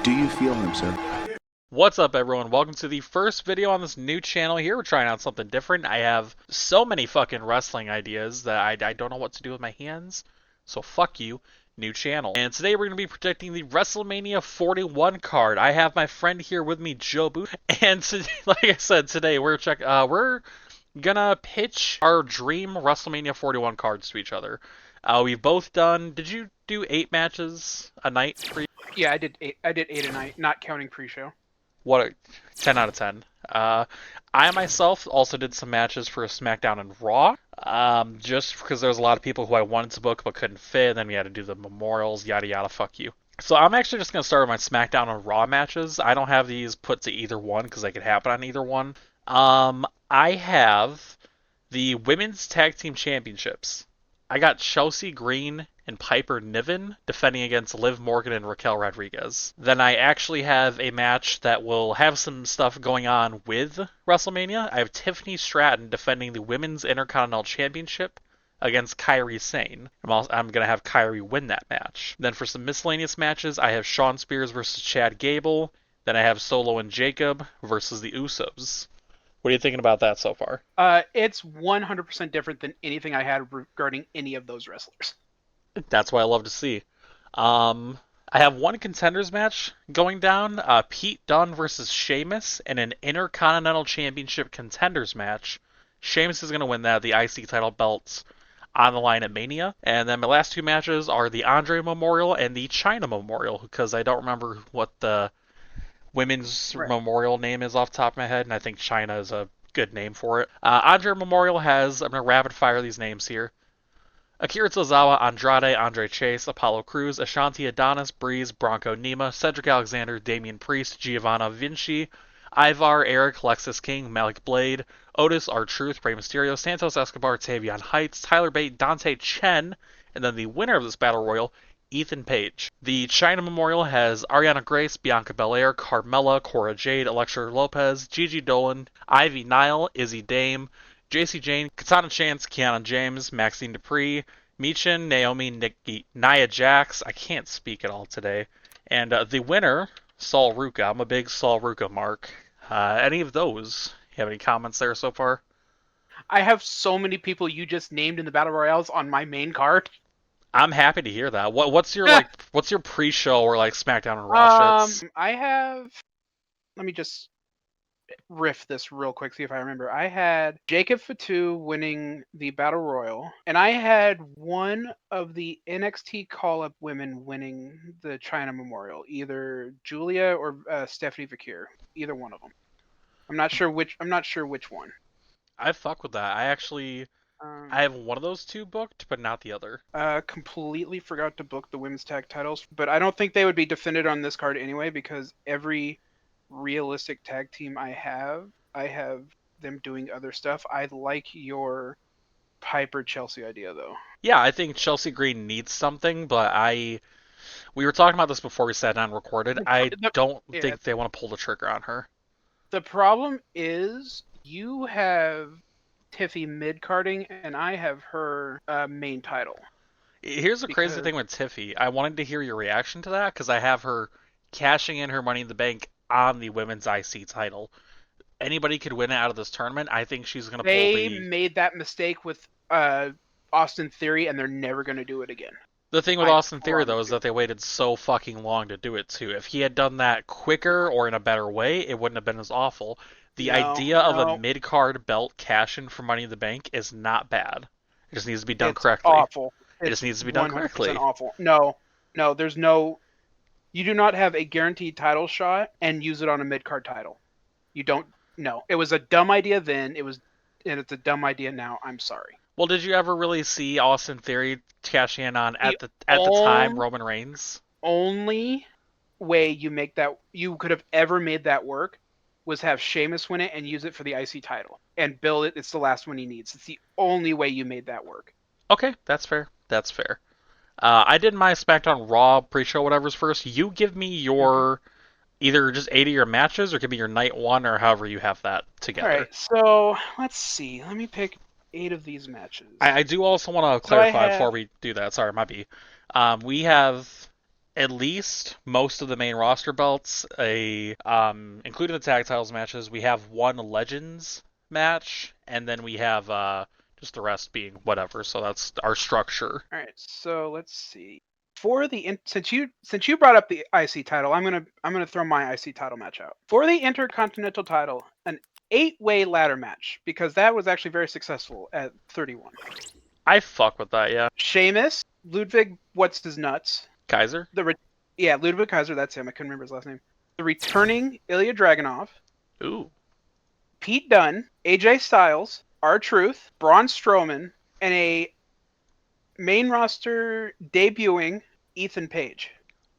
Do you feel him, sir? What's up, everyone? Welcome to the first video on this new channel here. We're trying out something different. I have so many fucking wrestling ideas that I don't know what to do with my hands. So fuck you, new channel. And today we're going to be predicting the WrestleMania 41 card. I have my friend here with me, Jobu. And today, like I said, today we're gonna pitch our dream WrestleMania 41 cards to each other. We've both done. Did you do 8 matches a night for you? Yeah, I did eight. I did 8 a night, not counting pre-show. What a 10 out of 10. I myself also did some matches for SmackDown and Raw, just because there was a lot of people who I wanted to book but couldn't fit, and then we had to do the memorials, yada yada, fuck you. So I'm actually just going to start with my SmackDown and Raw matches. I don't have these put to either one because they could happen on either one. I have the Women's Tag Team Championships. I got Chelsea Green and Piper Niven defending against Liv Morgan and Raquel Rodriguez. Then I actually have a match that will have some stuff going on with WrestleMania. I have Tiffany Stratton defending the Women's Intercontinental Championship against Kairi Sane. I'm going to have Kairi win that match. Then for some miscellaneous matches, I have Shawn Spears versus Chad Gable. Then I have Solo and Jacob versus the Usos. What are you thinking about that so far? It's 100% different than anything I had regarding any of those wrestlers. That's what I love to see. I have one contenders match going down. Pete Dunne versus Sheamus in an Intercontinental Championship contenders match. Sheamus is going to win that. The IC title belts on the line at Mania. And then my last two matches are the Andre Memorial and the China Memorial, because I don't remember what the women's memorial name is off the top of my head, and I think China is a good name for it. Andre Memorial has, I'm going to rapid fire these names here: Akira Tozawa, Andrade, Andre Chase, Apollo Crews, Ashanti Adonis, Breeze, Bronco Nima, Cedric Alexander, Damian Priest, Giovanna Vinci, Ivar, Eric, Lexus King, Malik Blade, Otis, R-Truth, Rey Mysterio, Santos Escobar, Tavion Heights, Tyler Bate, Dante Chen, and then the winner of this Battle Royal, Ethan Page. The China Memorial has Ariana Grace, Bianca Belair, Carmella, Cora Jade, Elektra Lopez, Gigi Dolan, Ivy Nile, Izzy Dame, JC Jane, Katana Chance, Kiana James, Maxine Dupree, Michin, Naomi, Nikki, Nia Jax. I can't speak at all today. And the winner, Saul Ruka. I'm a big Saul Ruka mark. Any of those? You have any comments there so far? I have so many people you just named in the Battle Royales on my main card. I'm happy to hear that. What's your what's your pre-show or like SmackDown and Raw shits? I have. Let me just riff this real quick, see if I remember. I had Jacob Fatu winning the Battle Royal, and I had one of the NXT call-up women winning the China Memorial, either Julia or Stephanie Vakir, either one of them. I'm not sure which one. I fuck with that. I have one of those two booked, but not the other. Completely forgot to book the women's tag titles, but I don't think they would be defended on this card anyway, because every realistic tag team I have them doing other stuff. I like your Piper Chelsea idea though. Yeah, I think Chelsea Green needs something, but we were talking about this before we sat down and recorded. I don't think they want to pull the trigger on her. The problem is you have Tiffy mid-carding, and I have her main title. Here's the crazy thing with Tiffy. I wanted to hear your reaction to that, because I have her cashing in her Money in the Bank on the women's IC title. Anybody could win it out of this tournament. I think she's going to pull They made that mistake with Austin Theory, and they're never going to do it again. The thing with Austin Theory, though, is that they waited so fucking long to do it, too. If he had done that quicker or in a better way, it wouldn't have been as awful. The idea of a mid-card belt cash-in for Money in the Bank is not bad. It just needs to be done correctly. Awful. It just needs to be done correctly. Awful. No, there's no... You do not have a guaranteed title shot and use it on a mid-card title. You don't... No. It was a dumb idea then, and it's a dumb idea now. I'm sorry. Well, did you ever really see Austin Theory cash in on, at the time, Roman Reigns? Only way you could have ever made that work was have Sheamus win it and use it for the IC title. And build it, it's the last one he needs. It's the only way you made that work. Okay, that's fair. That's fair. I did my SmackDown Raw pre-show whatever's first. You give me your either just 8 of your matches or give me your night one or however you have that together. All right, so let's see. Let me pick 8 of these matches. I do also want to clarify before we do that. Sorry, might be. We have at least most of the main roster belts, including the tag titles matches. We have one Legends match, and then we have just the rest being whatever. So that's our structure. All right, so let's see. For the since you brought up the IC title, I'm gonna throw my IC title match out for the Intercontinental title, an 8-way ladder match because that was actually very successful at 31. I fuck with that, yeah. Sheamus, Ludwig, what's his nuts? Kaiser? Yeah, Ludwig Kaiser, that's him. I couldn't remember his last name. The returning Ilya Dragunov, Ooh. Pete Dunne, AJ Styles, R-Truth, Braun Strowman, and a main roster debuting Ethan Page.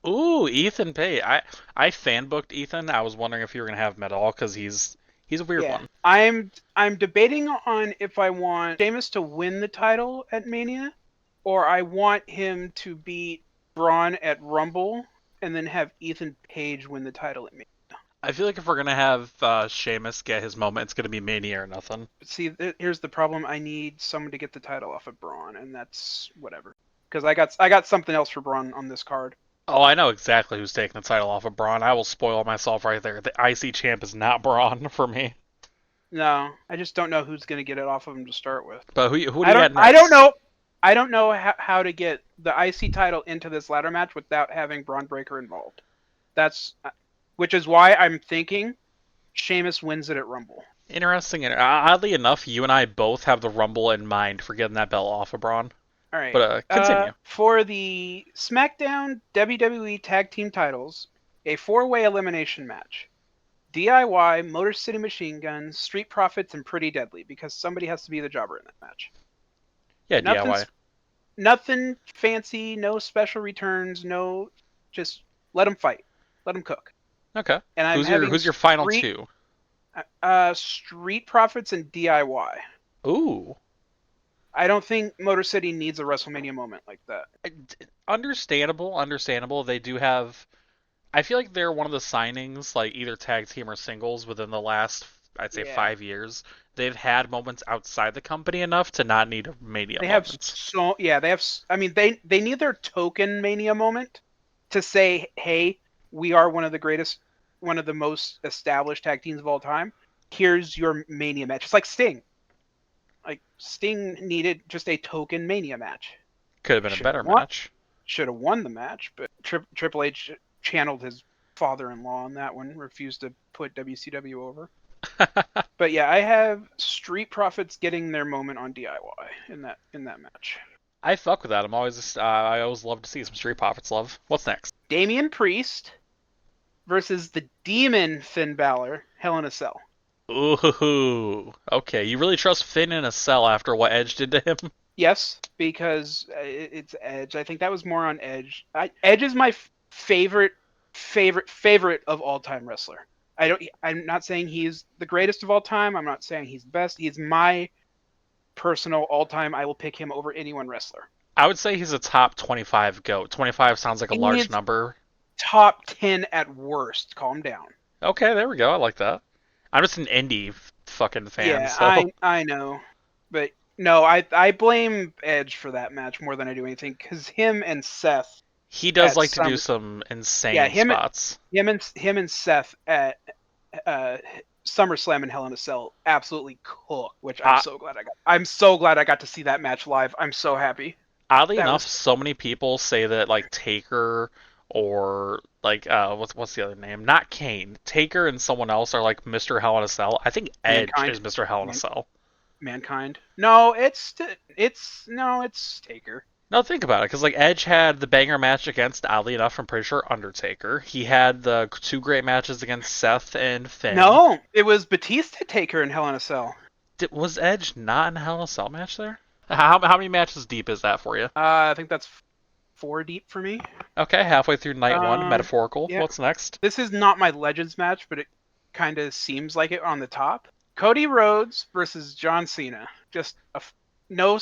Ooh, Ethan Page. I fan booked Ethan. I was wondering if you were gonna have him at all because he's a weird Yeah, one. I'm debating on if I want Sheamus to win the title at Mania, or I want him to beat Braun at Rumble, and then have Ethan Page win the title at Mania. I feel like if we're gonna have Sheamus get his moment, it's gonna be Mania or nothing. But see, here's the problem: I need someone to get the title off of Braun, and that's whatever. Because I got something else for Braun on this card. Oh, I know exactly who's taking the title off of Braun. I will spoil myself right there. The IC champ is not Braun for me. No, I just don't know who's gonna get it off of him to start with. But who do I you don't got I don't next? know I don't know how to get the IC title into this ladder match without having Braun Breaker involved. That's which is why I'm thinking Sheamus wins it at Rumble. Interesting. Oddly enough, you and I both have the Rumble in mind for getting that belt off of Braun. All But right. continue. For the SmackDown WWE Tag Team titles, a 4-way elimination match. DIY, Motor City Machine Guns, Street Profits, and Pretty Deadly because somebody has to be the jobber in that match. Yeah, DIY. Nothing's nothing fancy, no special returns, no, just let them fight, let them cook. Okay. And I'm having Who's your final two? Street Profits and DIY. Ooh. I don't think Motor City needs a WrestleMania moment like that. Understandable. They do have. I feel like they're one of the signings, like either tag team or singles, within the last, I'd say, Yeah, 5 years. They've had moments outside the company enough to not need a Mania they have moment. they have. I mean, they need their token Mania moment to say, hey, we are one of the greatest, one of the most established tag teams of all time. Here's your Mania match. It's like Sting. Like Sting needed just a token Mania match. Could have been a Should have better won. match. Should have won the match, but Triple H channeled his father-in-law on that one. Refused to put WCW over. But yeah, I have Street Profits getting their moment on DIY in that match. I fuck with that. I always love to see some Street Profits love. What's next? Damian Priest versus the Demon Finn Balor, Hell in a Cell. Ooh. Okay, you really trust Finn in a cell after what Edge did to him? Yes, because it's Edge. I think that was more on Edge. Edge is my favorite of all time wrestler. I'm not saying he's the greatest of all time. I'm not saying he's the best. He's my personal all time. I will pick him over anyone wrestler. I would say he's a top 25 GOAT. 25 sounds like a large He's number. top 10 at worst. Calm down. Okay, there we go. I like that. I'm just an indie fucking fan, Yeah, so I know, but no, I blame Edge for that match more than I do anything because him and Seth he does at like to do Summer, some yeah, insane spots. him and Seth at uh, SummerSlam and Hell in a Cell absolutely cooked, which Uh, I'm so glad I got to see that match live. I'm so happy. Oddly That enough, was so many people say that like Taker or like what's the other name? Not Kane. Taker and someone else are like Mr. Hell in a Cell. I think Edge Mankind. is Mr. Hell in a Man, Cell. Mankind. No, it's Taker. No, think about it, because like Edge had the banger match against, oddly enough, I'm pretty sure Undertaker. He had the two great matches against Seth and Finn. No, it was Batista Taker in Hell in a Cell. Was Edge not in a Hell in a Cell match there? How many matches deep is that for you? I think that's 4 deep for me. Okay, halfway through night one, metaphorical. Yeah. What's next? This is not my Legends match, but it kind of seems like it on the top. Cody Rhodes versus John Cena. Just no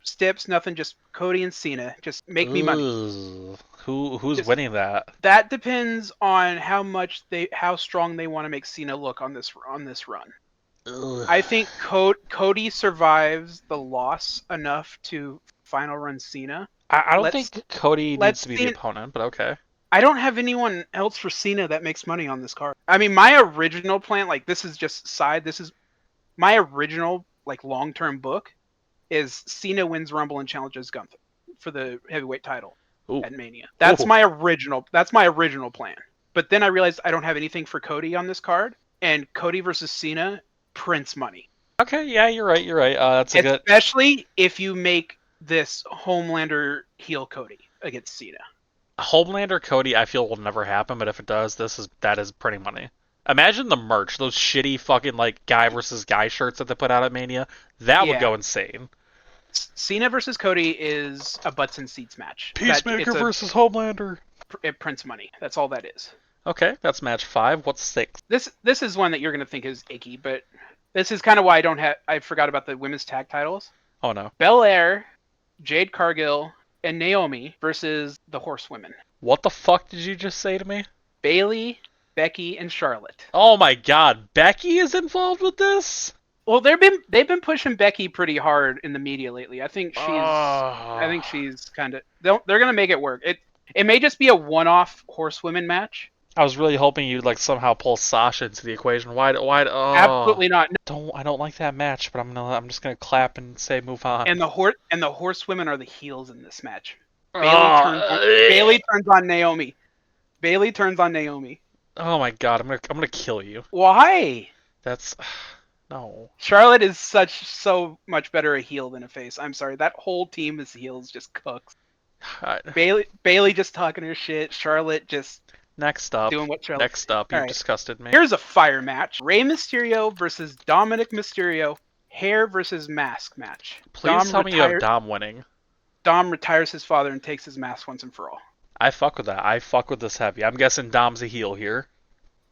steps, nothing. Just Cody and Cena. Just make me money. Ooh. Who's Just winning that? that depends on how strong they want to make Cena look on this run. Ugh. I think Cody survives the loss enough to final run Cena. I don't Let's think Cody needs let's to be the see. opponent, but okay. I don't have anyone else for Cena that makes money on this card. I mean, my original plan, like this is just side. This is my original like long-term book is Cena wins Rumble and challenges Gunther for the heavyweight title Ooh, at Mania. ooh. That's my original plan. But then I realized I don't have anything for Cody on this card, and Cody versus Cena prints money. Okay, yeah, you're right. You're right. That's a good. Especially if you make this Homelander heel Cody against Cena. Homelander Cody, I feel will never happen, but if it does, that is pretty money. Imagine the merch, those shitty fucking like guy versus guy shirts that they put out at Mania. That would Yeah, go insane. Cena versus Cody is a butts and seats match. That Peacemaker versus Homelander. it prints money. That's all that is. Okay, that's match 5. What's 6? This is one that you're gonna think is icky, but this is kind of why I forgot about the women's tag titles. Oh no. Belair, Jade Cargill, and Naomi versus the Horsewomen. What the fuck did you just say to me? Bailey, Becky, and Charlotte. Oh my god, Becky is involved with this? Well, they've been pushing Becky pretty hard in the media lately. I Oh. think she's kind of they're gonna make it work. It may just be a one-off horsewomen match. I was really hoping you'd like somehow pull Sasha into the equation. Oh. Absolutely not. I don't like that match, but I'm just gonna clap and say move on. And the horsewomen are the heels in this match. Oh. Bailey turns on Naomi. Bailey turns on Naomi. Oh my god, I'm gonna kill you. Why? That's no. Charlotte is so much better a heel than a face. I'm sorry, that whole team as heels just cooks. I- Bailey just talking her shit. Charlotte just Next up. doing what Charlotte. Next up, All you've right. disgusted me. Here's a fire match: Rey Mysterio versus Dominic Mysterio, hair versus mask match. Please tell me you have Dom winning. Dom retires his father and takes his mask once and for all. I fuck with that. I fuck with this heavy. I'm guessing Dom's a heel here.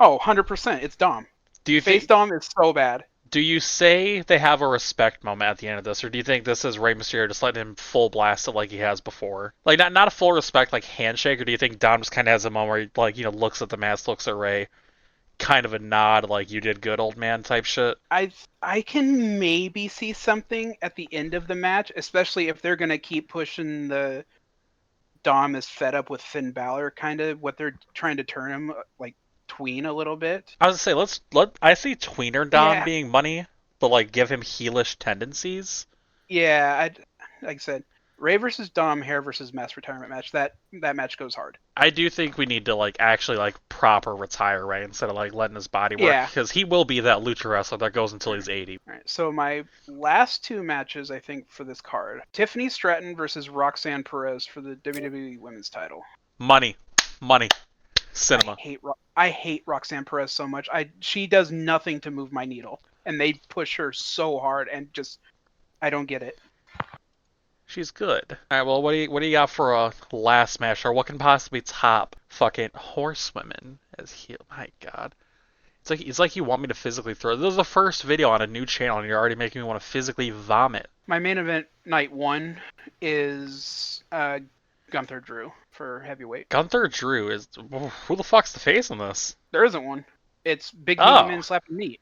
Oh, 100%. It's Dom. Do you Face think? Dom is so bad. Do you say they have a respect moment at the end of this, or do you think this is Rey Mysterio just letting him full blast it like he has before? Like not a full respect like handshake, or do you think Dom just kind of has a moment where he like looks at the mask, looks at Rey, kind of a nod like you did good old man type shit? I can maybe see something at the end of the match, especially if they're gonna keep pushing the Dom is fed up with Finn Balor, kind of what they're trying to turn him like tween a little bit. I was gonna say I see tweener Dom Yeah. being money, but like give him heelish tendencies. Yeah, like I said, Ray versus Dom, hair versus mass retirement match. That match goes hard. I do think we need to like actually like proper retire Ray instead of like letting his body work Yeah. because he will be that lucha wrestler that goes until he's 80. All right, so my last two matches, I think, for this card: Tiffany Stratton versus Roxanne Perez for the WWE Women's Title. Money, cinema. I hate Roxanne Perez so much. She does nothing to move my needle, and they push her so hard, and just I don't get it. She's good. All right, well, what do you got for a last match, or what can possibly top fucking horsewomen as heel? My God, it's like you want me to physically throw. This is the first video on a new channel, and you're already making me want to physically vomit. My main event night one is Gunther Drew for heavyweight. Gunther Drew is who the fuck's the face in this? There isn't one. It's big Oh. meat men slapping meat.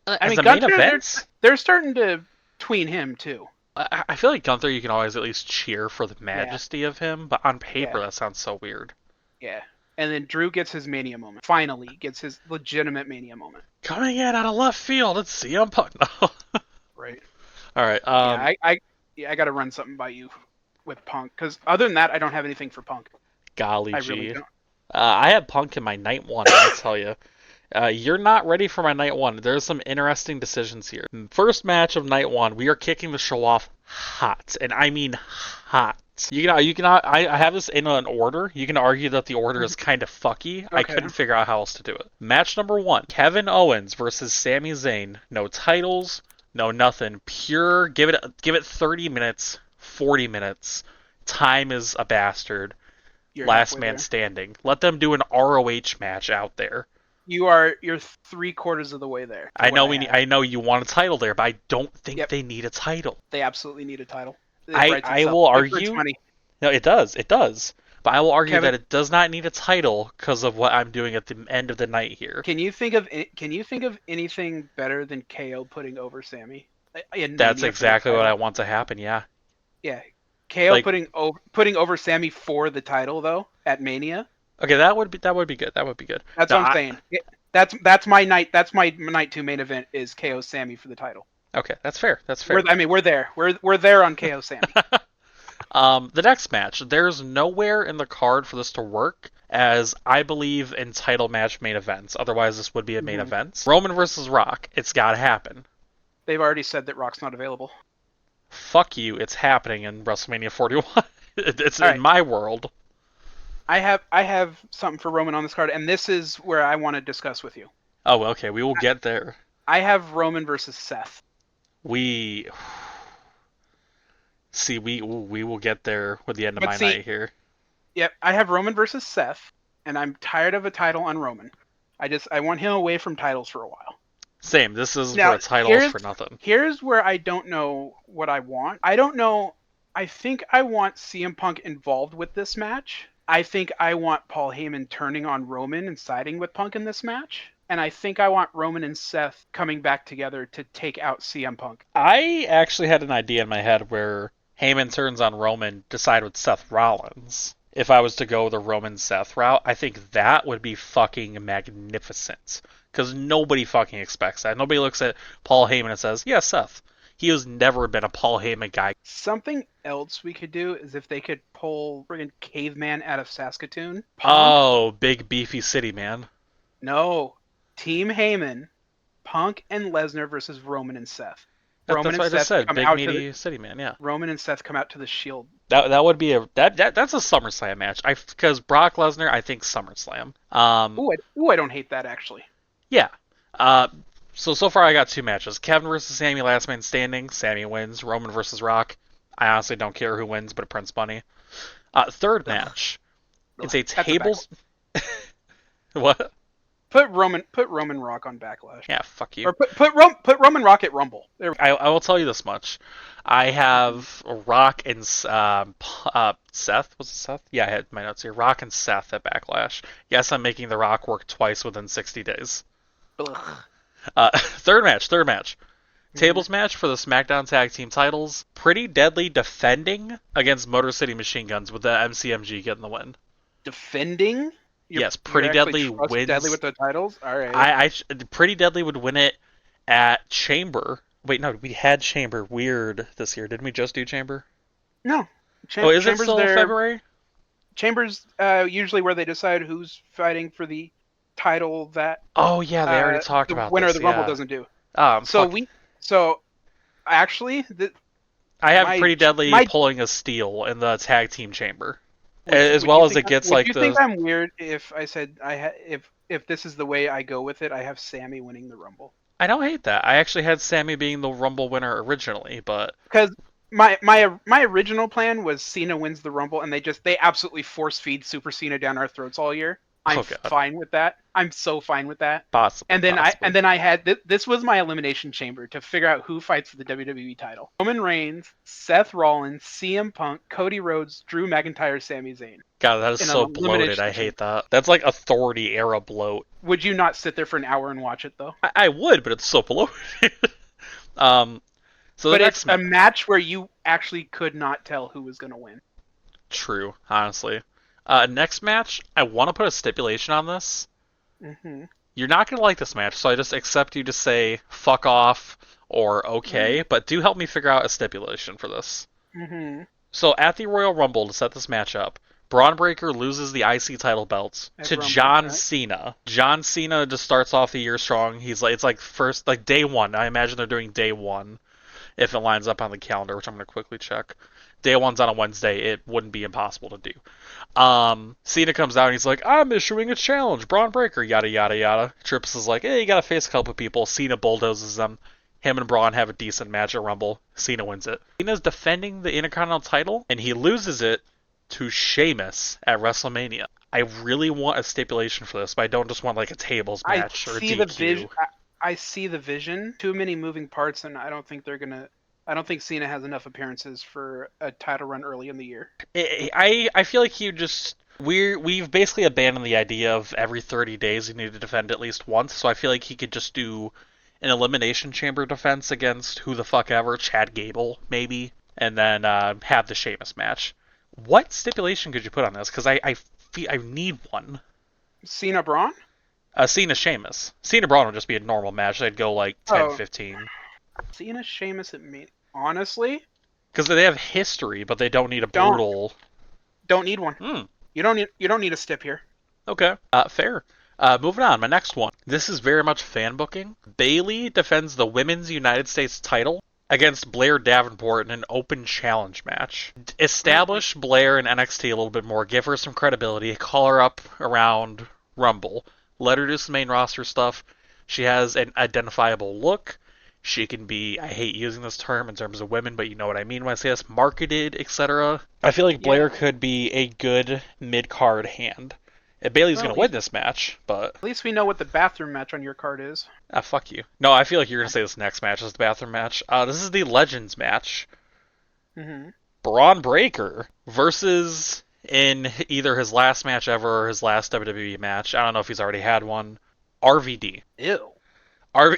I mean, the main Gunther, events. they're starting to tween him too. I feel like Gunther, you can always at least cheer for the majesty of him, but on paper Yeah. that sounds so weird. Yeah. And then Drew gets his Mania moment. Finally gets his legitimate Mania moment. Coming in out of left field, it's CM Punk. No. Right. All right. I got to run something by you with Punk, because other than that, I don't have anything for Punk. Golly I gee. really don't. I had Punk in my night one, I'll tell you. You're not ready for my night one. There's some interesting decisions here. First match of night one, we are kicking the show off hot, and I mean hot. I have this in an order. You can argue that the order is kind of fucky. I Okay. couldn't figure out how else to do it. Match number one, Kevin Owens versus Sami Zayn. No titles, no nothing. Pure, give it 30 minutes, 40 minutes. Time is a bastard. You're Last halfway man there. standing. Let them do an ROH match out there. You're 3/4 of the way there. I know you want a title there, but I don't think Yep. they need a title. They absolutely need a title. It I writes itself. will It prints argue. money. No, it does. But I will argue Kevin- that it does not need a title because of what I'm doing at the end of the night here. Can you think of anything better than KO putting over Sammy? That's exactly what I want to happen. Yeah. Yeah, KO Like, putting over Sammy for the title though at Mania. okay, that would be good. That would be good. That's No, what I'm saying. That's my night. That's my night 2 main event is KO Sammy for the title. okay, that's fair. That's fair. We're there. We're there on KO Sammy. The next match, there's nowhere in the card for this to work, as I believe in title match main events. Otherwise, this would be a main Mhm. event. Roman versus Rock. It's gotta happen. They've already said that Rock's not available. Fuck you. It's happening in WrestleMania 41. It's All in right. my world. I have something for Roman on this card, and this is where I want to discuss with you. Oh, okay. We will get there. I have Roman versus Seth. We see. We will get there with the end of But my see, night here. yep, I have Roman versus Seth, and I'm tired of a title on Roman. I want him away from titles for a while. Same. This is Now for titles for nothing. here's where I don't know what I want. I don't know. I think I want CM Punk involved with this match. I think I want Paul Heyman turning on Roman and siding with Punk in this match. And I think I want Roman and Seth coming back together to take out CM Punk. I actually had an idea in my head where Heyman turns on Roman to side with Seth Rollins. If I was to go the Roman Seth route, I think that would be fucking magnificent. Because nobody fucking expects that. Nobody looks at Paul Heyman and says, yeah, Seth. He has never been a Paul Heyman guy. Something else we could do is if they could pull friggin' caveman out of Saskatoon. Punk? Oh, big beefy city man. No. Team Heyman, Punk and Lesnar versus Roman and Seth. That's Roman what I and just Seth said. come Big out to the meaty city man. Yeah. Roman and Seth come out to the Shield. That would be that's a SummerSlam match. Because Brock Lesnar, I think SummerSlam. I don't hate that actually. Yeah. So far I got two matches. Kevin versus Sammy, last man standing. Sammy wins. Roman versus Rock. I honestly don't care who wins, but Prince Bunny. Third match. It's a tables. What? Put Roman Rock on Backlash. Yeah, fuck you. Or put Roman Rock at Rumble. There. I will tell you this much. I have Rock and Seth. Was it Seth? Yeah, I had my notes here. Rock and Seth at Backlash. Yes, I'm making The Rock work twice within 60 days. Third match. Tables match for the SmackDown Tag Team titles. Pretty Deadly defending against Motor City Machine Guns with the MCMG getting the win. Defending? Yes, Pretty Deadly wins. Deadly with the titles? Alright. Pretty Deadly would win it at Chamber. Wait, no, we had Chamber weird this year. Didn't we just do Chamber? No. Is it still February? Chamber's usually where they decide who's fighting for the title that Oh yeah, they already talked about the winner this, of the Rumble yeah. doesn't do. So Actually I have Pretty Deadly pulling a steal in the tag team chamber, as well as it gets like the. Do you think I'm weird if I said if this is the way I go with it, I have Sammy winning the Rumble? I don't hate that. I actually had Sammy being the Rumble winner originally, but because my original plan was Cena wins the Rumble, and they absolutely force feed Super Cena down our throats all year. I'm fine with that. I'm so fine with that. Possibly. And then I had this was my elimination chamber to figure out who fights for the WWE title: Roman Reigns, Seth Rollins, CM Punk, Cody Rhodes, Drew McIntyre, Sami Zayn. God, that is so bloated. I hate that. That's like Authority era bloat. Would you not sit there for an hour and watch it though? I would, but it's so bloated. But it's a match where you actually could not tell who was going to win. True, honestly. Next match, I want to put a stipulation on this. Mm-hmm. You're not going to like this match, so I just accept you to say fuck off or okay, but do help me figure out a stipulation for this. Mm-hmm. So at the Royal Rumble, to set this match up, Braun Breaker loses the IC title belts to John Cena. John Cena just starts off the year strong. It's like first, like day one. I imagine they're doing day one if it lines up on the calendar, which I'm going to quickly check. Day one's on a Wednesday. It wouldn't be impossible to do. Cena comes out and he's like, I'm issuing a challenge. Braun Breaker, yada, yada, yada. Trips is like, hey, you got to face a couple people. Cena bulldozes them. Him and Braun have a decent match at Rumble. Cena wins it. Cena's defending the Intercontinental title, and he loses it to Sheamus at WrestleMania. I really want a stipulation for this, but I don't just want like a tables match or a DQ. I see the vision. Too many moving parts, and I don't think Cena has enough appearances for a title run early in the year. I feel like we've basically abandoned the idea of every 30 days you need to defend at least once, so I feel like he could just do an elimination chamber defense against who the fuck ever, Chad Gable, maybe. and then have the Sheamus match. What stipulation could you put on this? Because I need one. Cena Braun? Cena Sheamus. Cena Braun would just be a normal match. They'd go like 10, Oh, 15. Cena Sheamus at me. Honestly, Because they have history, but they don't need a don't brutal. don't need one. Hmm. You don't need a stip here. Okay. Fair. Moving on. My next one. This is very much fan booking. Bayley defends the Women's United States title against Blair Davenport in an open challenge match. Establish Blair in NXT a little bit more. Give her some credibility. Call her up around Rumble. Let her do some main roster stuff. She has an identifiable look. She can be, I hate using this term in terms of women, but you know what I mean when I say this, marketed, etc. I feel like Yeah. Blair could be a good mid-card hand. Bailey's Well, going at to win least, this match, but at least we know what the bathroom match on your card is. fuck you. No, I feel like you're going to say this next match is the bathroom match. This is the Legends match. Mm-hmm. Braun Breaker versus, in either his last match ever or his last WWE match, I don't know if he's already had one, RVD. Ew. RV...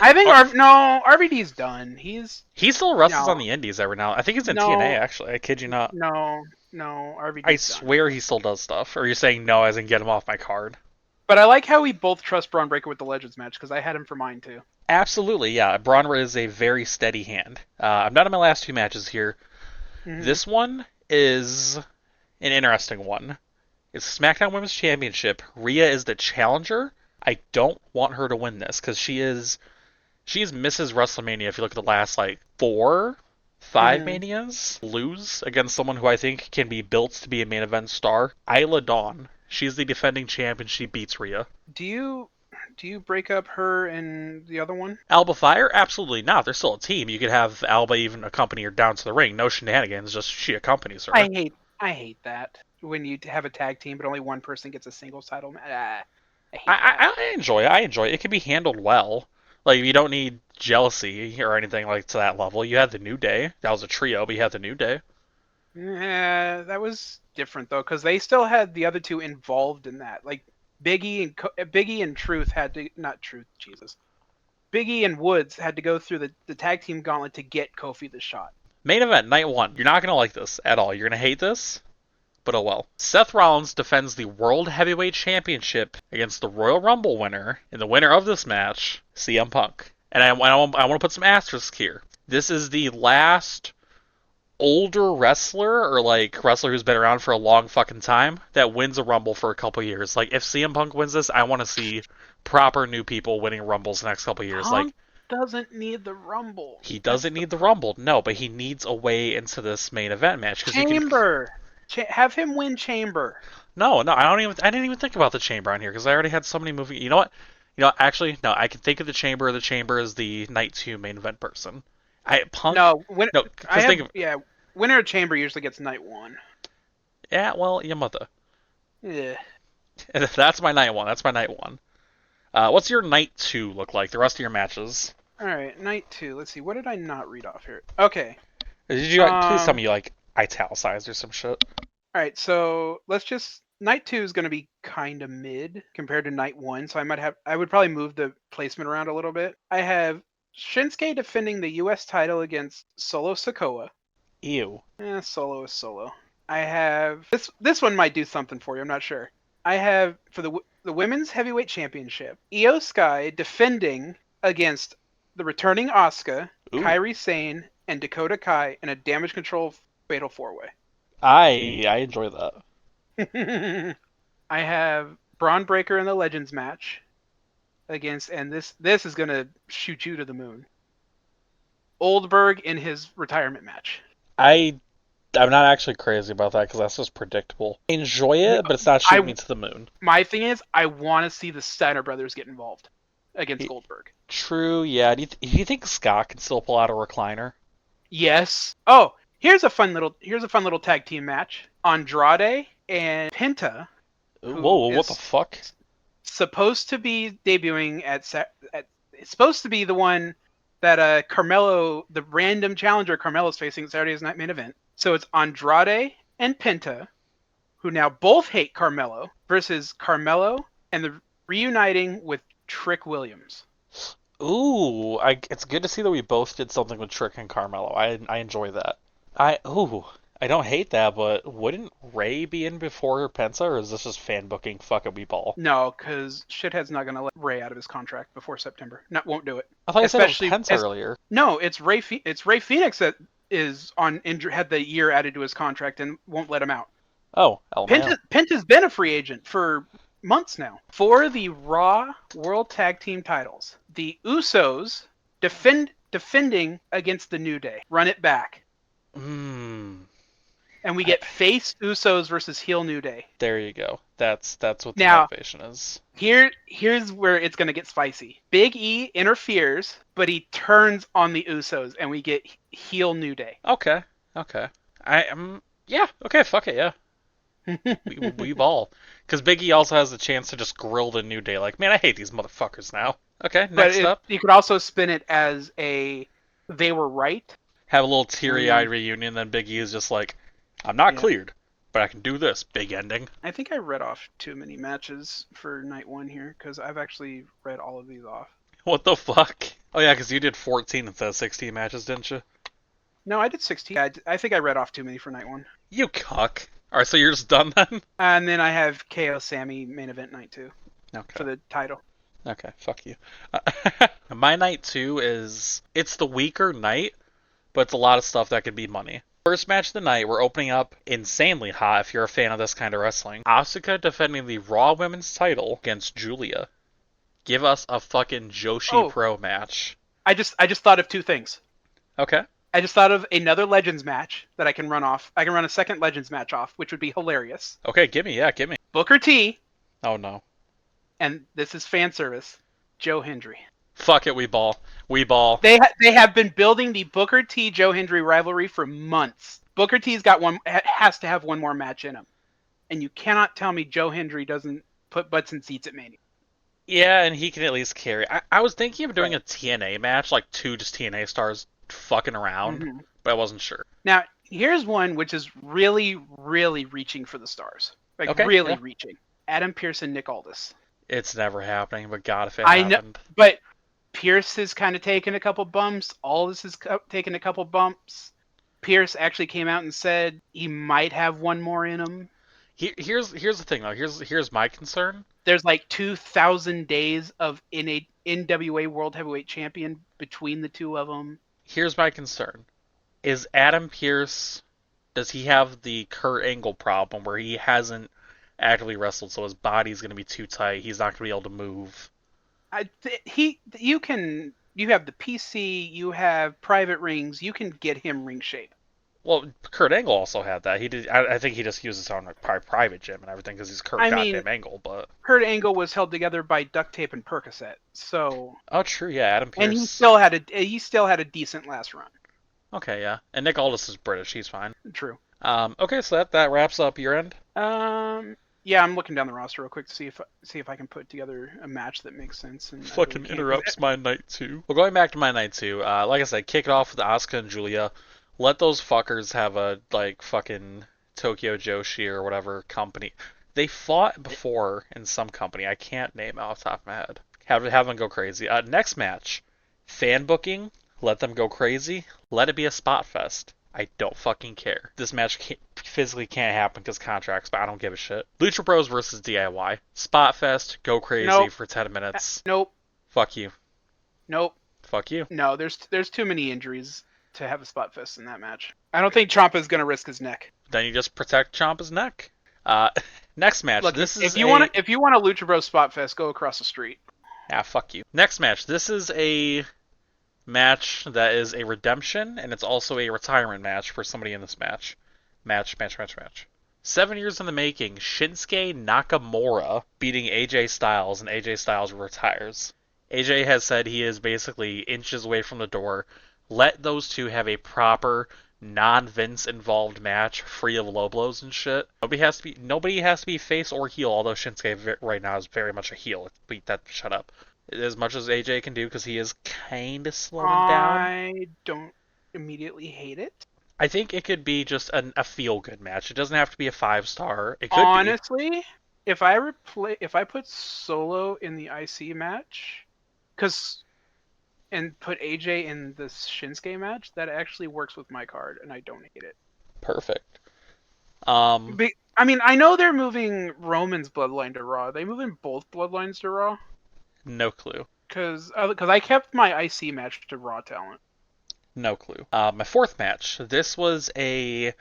I think no, RVD's done. He still wrestles on no, the indies every now. I think he's in TNA, no, actually. I kid you not. no, I RVD's done. swear he still does stuff. Or you're saying no as in get him off my card? But I like how we both trust Braun Breaker with the Legends match because I had him for mine too. Absolutely, yeah. Braun is a very steady hand. I'm not in my last two matches here. Mm-hmm. This one is an interesting one. It's SmackDown Women's Championship. Rhea is the challenger. I don't want her to win this because she's Mrs. WrestleMania. If you look at the last like 4, 5 Mm-hmm. manias, lose against someone who I think can be built to be a main event star. Isla Dawn. She's the defending champion. She beats Rhea. Do you break up her and the other one? Alba Fire? Absolutely not. They're still a team. You could have Alba even accompany her down to the ring. No shenanigans. Just she accompanies her. I hate that when you have a tag team but only one person gets a singles title. I I, hate that. I enjoy it. I enjoy it. It can be handled well. Like you don't need jealousy or anything like to that level. You had the New Day. That was a trio, but you had the New Day. Yeah, that was different though because they still had the other two involved in that. Like Biggie and Truth had to not Truth, Jesus. Biggie and Woods had to go through the tag team gauntlet to get Kofi the shot. Main event, night one. You're not gonna like this at all. You're gonna hate this, but oh well. Seth Rollins defends the World Heavyweight Championship against the Royal Rumble winner, and the winner of this match, CM Punk. And I want to put some asterisks here. This is the last older wrestler or like wrestler who's been around for a long fucking time that wins a Rumble for a couple years. Like if CM Punk wins this, I want to see proper new people winning Rumbles the next couple years. Like Punk doesn't need the Rumble. he That's doesn't need the Rumble, no, but he needs a way into this main event match because you can. Chamber. Have him win Chamber. No, I didn't even think about the Chamber on here because I already had so many moving. You know what? Actually, no. I can think of the Chamber. The Chamber is the night 2 main event person. Punk. No, No, I because have think of. yeah. Winner of Chamber usually gets night 1. Yeah, well, your mother. Yeah. That's my night 1. That's my night 1. What's your night 2 look like? The rest of your matches. All right, night 2. Let's see. What did I not read off here? Okay. Did you please tell me you like italicized or some shit? All right, so let's just night 2 is going to be kind of mid compared to night 1, so I would probably move the placement around a little bit. I have Shinsuke defending the U.S. title against Solo Sikoa. Ew. Solo is Solo. I have this one might do something for you. I'm not sure. I have for the women's heavyweight championship, Io Sky defending against the returning Asuka, Ooh. Kairi Sane, and Dakota Kai in a damage control fatal 4-way. I enjoy that. I have Braun Breaker in the Legends match against, and this is gonna shoot you to the moon. Oldberg in his retirement match. I'm not actually crazy about that because that's just predictable. I enjoy it, but it's not shooting me to the moon. My thing is, I want to see the Steiner brothers get involved against Goldberg. True, yeah. Do you think Scott can still pull out a recliner? Yes. Oh, here's a fun little tag team match. Andrade and Penta. Whoa, what the fuck? Supposed to be debuting it's supposed to be the one that Carmelo, the random challenger Carmelo's facing at Saturday's Night Main Event. So it's Andrade and Penta, who now both hate Carmelo, versus Carmelo and the reuniting with Trick Williams. Ooh, it's good to see that we both did something with Trick and Carmelo. I enjoy that. I don't hate that, but wouldn't Ray be in before Penta, or is this just fan booking? Fuck it, we ball. No, because Shithead's not going to let Ray out of his contract before September. Not won't do it. I thought you said it was Especially Penta as earlier. no, it's It's Ray Phoenix that is on injury, had the year added to his contract and won't let him out. Oh, LMAO. Penta's been a free agent for months now. For the Raw World Tag Team titles, the Usos defending against the New Day. Run it back. Mmm. And we get face Usos versus heel New Day. There you go. That's what the Now, motivation is. here's where it's going to get spicy. Big E interferes, but he turns on the Usos, and we get heel New Day. Okay, okay. I am. Yeah. Okay. Fuck it. Yeah. We ball. Because Biggie also has the chance to just grill the New Day. Like, man, I hate these motherfuckers now. Okay. Next up, You could also spin it as a they were right. have a little teary-eyed And reunion. Then Biggie is just like, I'm not yeah, cleared, but I can do this. Big ending. I think I read off too many matches for night one here because I've actually read all of these off. What the fuck? Oh yeah, because you did 14 instead of 16 matches, didn't you? No, I did 16. I think I read off too many for night one. You cuck. All right, so you're just done then? And then I have KO Sammy main event night two for Okay. the title. Okay. Fuck you. My night two is it's the weaker night, but it's a lot of stuff that could be money. First match of the night, we're opening up insanely hot if you're a fan of this kind of wrestling. Asuka defending the Raw Women's title against Julia. Give us a fucking Joshi Oh, Pro match. I just thought of two things. Okay. I just thought of another Legends match that I can run off. I can run a second Legends match off, which would be hilarious. Okay, gimme, yeah, gimme. Booker T, Oh no. and this is fan service, Joe Hendry. Fuck it, we ball. We ball. They have been building the Booker T Joe Hendry rivalry for months. Booker T's got has to have one more match in him, and you cannot tell me Joe Hendry doesn't put butts in seats at Mania. Yeah, and he can at least carry. I was thinking of doing Right. a TNA match, like two just TNA stars fucking around, Mm-hmm. but I wasn't sure. Now here's one which is really really reaching for the stars, like Okay, really yeah. reaching. Adam Pearce and Nick Aldis. It's never happening, but God, if it I know, happened. but Pierce has kind of taken a couple bumps. Aldis has taken a couple bumps. Pierce actually came out and said he might have one more in him. Here's the thing though. Here's my concern. There's like 2,000 days of NWA World Heavyweight Champion between the two of them. Here's my concern. Is Adam Pearce, does he have the Kurt Angle problem where he hasn't actively wrestled, so his body's going to be too tight, he's not going to be able to move? You have the PC, you have private rings, you can get him ring shape. Well, Kurt Angle also had that. He did. I think he just uses his own like, private gym and everything because he's Kurt I mean, goddamn Angle. But Kurt Angle was held together by duct tape and Percocet, so oh, true. Yeah, Adam and Pearce. he still had a decent last run. Okay, yeah. And Nick Aldis is British. He's fine. True. Okay, so that wraps up your end. Yeah, I'm looking down the roster real quick to see if I can put together a match that makes sense. And I Fucking really can't. interrupts my night two. Well, going back to my night two, like I said, kick it off with Asuka and Julia. Let those fuckers have a like fucking Tokyo Joshi or whatever company. They fought before in some company. I can't name it off the top of my head. Have them go crazy. Next match, fan booking. Let them go crazy. Let it be a spot fest. I don't fucking care. This match physically can't happen because contracts, but I don't give a shit. Lucha Bros versus DIY. Spot fest. Go crazy Nope. for 10 minutes. Nope. Fuck you. Nope. Fuck you. No, there's too many injuries to have a spot fest in that match. I don't think Ciampa's gonna risk his neck. Then you just protect Ciampa's neck. Uh, next match. Look, This is if you want a Lucha Bros spot fest, go across the street. fuck you. Next match. This is a match that is a redemption, and it's also a retirement match for somebody in this match. Match. 7 years in the making. Shinsuke Nakamura beating AJ Styles, and AJ Styles retires. AJ has said he is basically inches away from the door. Let those two have a proper non-Vince involved match, free of low blows and shit. Nobody has to be face or heel. Although Shinsuke right now is very much a heel. Shut up. As much as AJ can do because he is kind of slowing down. I don't immediately hate it. I think it could be just a feel good match. It doesn't have to be a 5-star. It could be. Honestly, if I put Solo in the IC match, because and put AJ in this Shinsuke match, that actually works with my card, and I don't hate it. Perfect. Um, I mean, I know they're moving Roman's bloodline to Raw. Are they moving both bloodlines to Raw? no clue. Because I kept my IC match to Raw talent. No clue. My fourth match. This was a.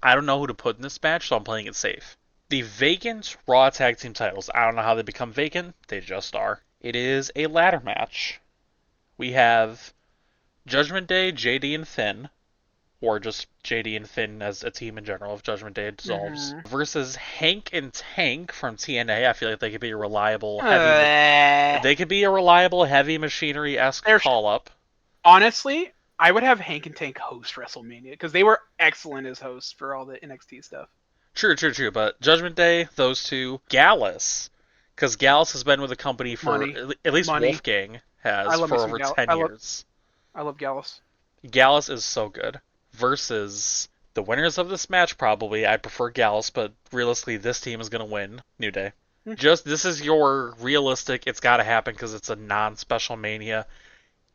I don't know who to put in this match, so I'm playing it safe. The vacant Raw Tag Team titles. I don't know how they become vacant. They just are. It is a ladder match. We have Judgment Day, JD, and Finn, or just JD and Finn as a team in general if Judgment Day dissolves, Mm-hmm. versus Hank and Tank from TNA. I feel like they could be a reliable heavy. Uh, They could be a reliable heavy machinery esque they're call up. honestly, I would have Hank and Tank host WrestleMania because they were excellent as hosts for all the NXT stuff. True, true, true. But Judgment Day, those two, Gallus, because Gallus has been with the company for Money, at least money. Wolfgang I has love me for some over Gallus. 10 years. I love Gallus. Gallus is so good. Versus the winners of this match, probably. I prefer Gallus, but realistically, this team is going to win. New Day. Hmm. Just this is your realistic. It's got to happen because it's a non-special Mania.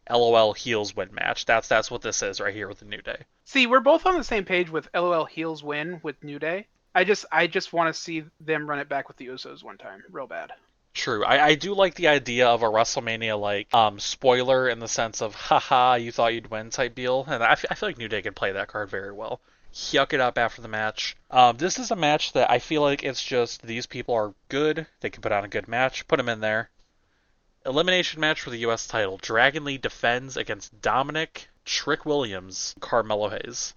LOL heels win match. That's what this is right here with the New Day. See, we're both on the same page with LOL heels win with New Day. I just want to see them run it back with the Usos one time, real bad. True. I do like the idea of a WrestleMania like spoiler in the sense of haha you thought you'd win type deal, and I feel like New Day could play that card very well. Yuck it up after the match. This is a match that I feel like it's just these people are good. They can put on a good match. Put them in there. Elimination match for the U.S. title. Dragon Lee defends against Dominic Trick Williams, Carmelo Hayes.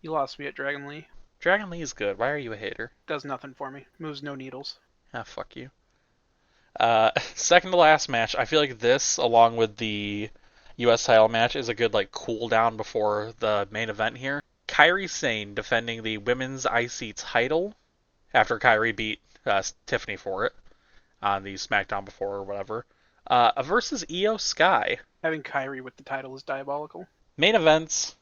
You lost me at Dragon Lee. Dragon Lee is good. Why are you a hater? Does nothing for me. Moves no needles. Ah, fuck you. Second to last match, I feel like this, along with the U.S. title match, is a good like cool down before the main event here. Kairi Sane defending the women's IC title after Kairi beat Tiffany for it on the SmackDown before or whatever. Versus Io Sky. Having Kyrie with the title is diabolical. Main events.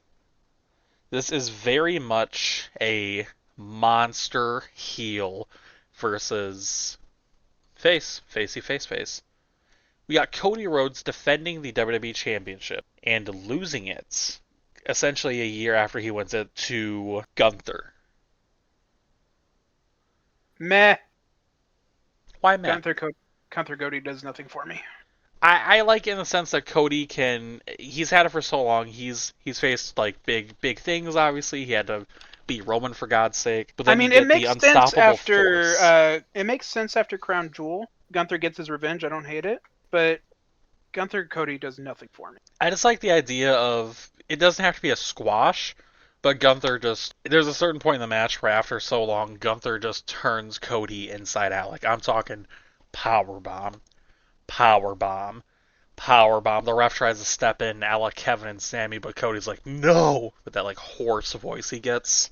This is very much a monster heel versus facey face. We got Cody Rhodes defending the WWE Championship and losing it essentially a year after he wins it to Gunther. Meh. Why, man? Gunther Cody does nothing for me. I like in the sense that Cody he's had it for so long. He's faced like big things. Obviously, he had to beat Roman for God's sake. But I then you mean, it get the makes sense unstoppable force. after Crown Jewel. Gunther gets his revenge. I don't hate it, but Gunther Cody does nothing for me. I just like the idea of it doesn't have to be a squash, but Gunther just there's a certain point in the match where after so long Gunther just turns Cody inside out. Like I'm talking power bomb, power bomb, power bomb. The ref tries to step in, a la Kevin and Sammy, but Cody's like no with that like hoarse voice he gets.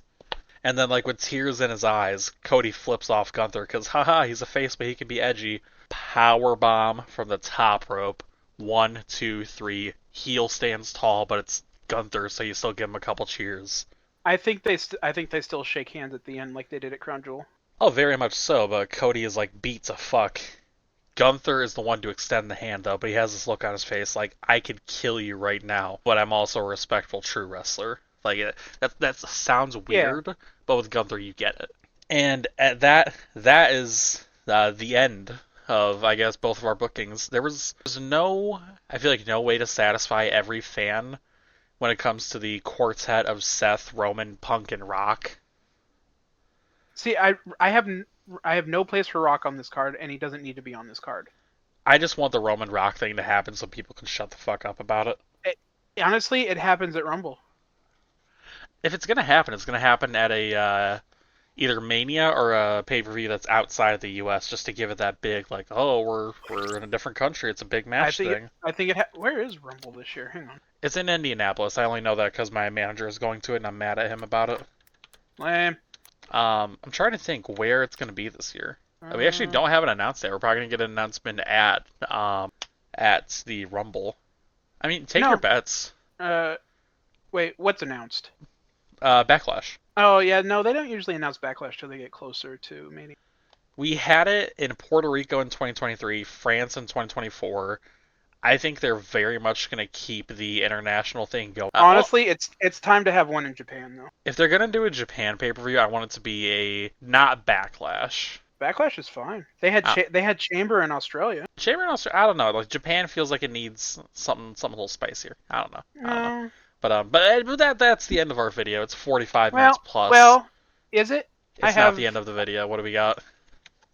And then like with tears in his eyes, Cody flips off Gunther because haha he's a face but he can be edgy. Power bomb from the top rope. 1, 2, 3. Heel stands tall, but it's Gunther, so you still give him a couple cheers. I think they still shake hands at the end like they did at Crown Jewel. Oh, very much so, but Cody is like beat to fuck. Gunther is the one to extend the hand though, but he has this look on his face like I could kill you right now, but I'm also a respectful true wrestler. Like that sounds Yeah. weird, but with Gunther you get it. And at that is the end of I guess both of our bookings. There's no I feel like no way to satisfy every fan when it comes to the quartet of Seth, Roman, Punk, and Rock. See, I have no place for Rock on this card, and he doesn't need to be on this card. I just want the Roman Rock thing to happen so people can shut the fuck up about it. Honestly, it happens at Rumble. If it's gonna happen at a either Mania or a pay-per-view that's outside of the U.S. just to give it that big like oh we're in a different country, it's a big match thing. Where is Rumble this year? Hang on. It's in Indianapolis. I only know that because my manager is going to it and I'm mad at him about it. Lame. I'm trying to think where it's going to be this year. We actually don't have it announced yet. We're probably going to get an announcement at the Rumble. I mean, take No. your bets. Wait, what's announced? Backlash. Oh yeah, no, they don't usually announce Backlash till they get closer to Mania. We had it in Puerto Rico in 2023, France in 2024. I think they're very much going to keep the international thing going. Well, Honestly, it's time to have one in Japan though. if they're going to do a Japan pay-per-view, I want it to be a not Backlash. Backlash is fine. They had Uh, they had Chamber in Australia. Chamber in Australia, I don't know. Like Japan feels like it needs something a little spicier. I don't know. I don't know. No. But that's the end of our video. It's 45 minutes Well, plus. well, is it? I It's not have the end of the video. What do we got?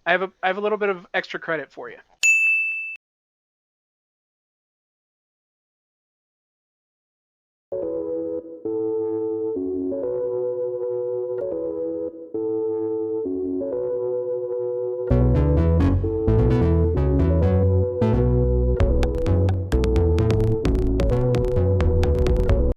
I have a little bit of extra credit for you.